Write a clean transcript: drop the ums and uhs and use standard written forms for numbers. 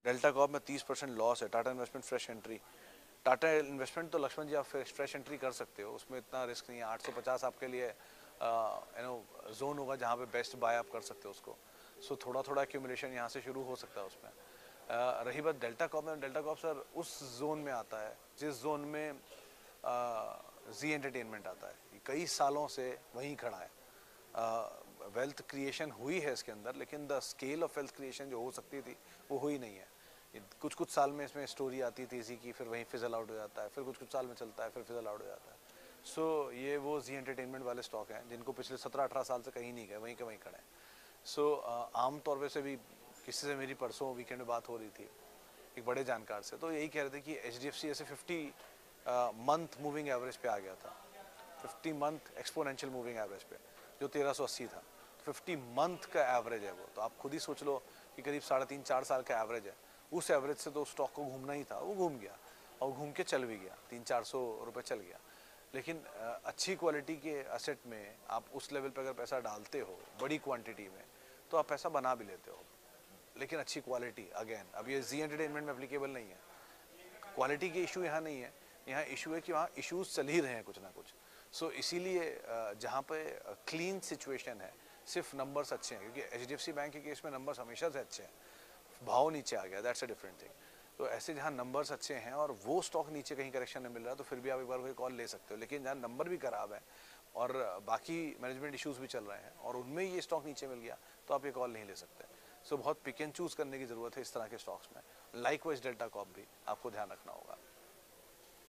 Delta Corp में 30% loss है। Tata investment fresh entry, Tata investment तो लक्ष्मण जी आप फ्रेश एंट्री कर सकते हो, उसमें इतना रिस्क नहीं है। 850 आपके लिए जोन होगा जहाँ पे बेस्ट बाय आप कर सकते हो उसको। सो थोड़ा थोड़ा एक्यूमुलेशन यहाँ से शुरू हो सकता है उसमें। रही बात डेल्टा कॉर्प में, डेल्टा कॉर्प सर उस जोन में आता है जिस जोन में जी एंटरटेनमेंट आता है, कई सालों से वहीं खड़ा है। वेल्थ क्रिएशन हुई है इसके अंदर, लेकिन the scale of wealth creation जो हो सकती थी वो हुई नहीं है। कुछ कुछ साल में इसमें स्टोरी आती थी इसी की, फिर वहीं फिजल आउट हो जाता है, फिर कुछ कुछ साल में चलता है, फिर फिजल आउट हो जाता है। सो ये वो जी एंटरटेनमेंट वाले स्टॉक हैं जिनको पिछले 17-18 साल से कहीं नहीं गए, वहीं के वहीं खड़े हैं। सो आम तौर पर से भी किसी से मेरी परसों वीकेंड में बात हो रही थी एक बड़े जानकार से, तो यही कह रहे थे कि HDFC ऐसे 50 मंथ मूविंग एवरेज पे आ गया था, 50 मंथ एक्सपोनेंशियल मूविंग एवरेज पे, जो 1380 था। 50 मंथ का एवरेज है वो, तो आप खुद ही सोच लो कि करीब 3.5-4 साल का एवरेज है। उस एवरेज से तो स्टॉक को घूमना ही था, वो घूम गया और घूम के चल भी गया, 300-400 रुपये चल गया। लेकिन अच्छी क्वालिटी के एसेट में आप उस लेवल पर अगर पैसा डालते हो बड़ी क्वांटिटी में, तो आप पैसा बना भी लेते हो, लेकिन अच्छी क्वालिटी। अगेन अब ये जी एंटरटेनमेंट में एप्लीकेबल नहीं है, क्वालिटी की इशू यहाँ नहीं है, यहाँ इशू है कि वहाँ इश्यूज चल ही रहे हैं कुछ ना कुछ। सो इसीलिए जहाँ पे क्लीन सिचुएशन है, सिर्फ नंबर्स अच्छे हैं, क्योंकि HDFC बैंक के केस में नंबर्स हमेशा से अच्छे हैं, भाव नीचे आ गया, दैट्स अ डिफरेंट थिंग। तो ऐसे जहाँ नंबर्स अच्छे हैं और वो स्टॉक नीचे कहीं करेक्शन नहीं मिल रहा है, तो फिर भी आप एक बार कोई कॉल ले सकते हो। लेकिन जहाँ नंबर भी खराब है और बाकी मैनेजमेंट इश्यूज भी चल रहे हैं और उनमें ये स्टॉक नीचे मिल गया, तो आप ये कॉल नहीं ले सकते। सो बहुत पिक एंड चूज करने की ज़रूरत है इस तरह के स्टॉक्स में। लाइकवाइज डेल्टा कॉर्प भी आपको ध्यान रखना होगा।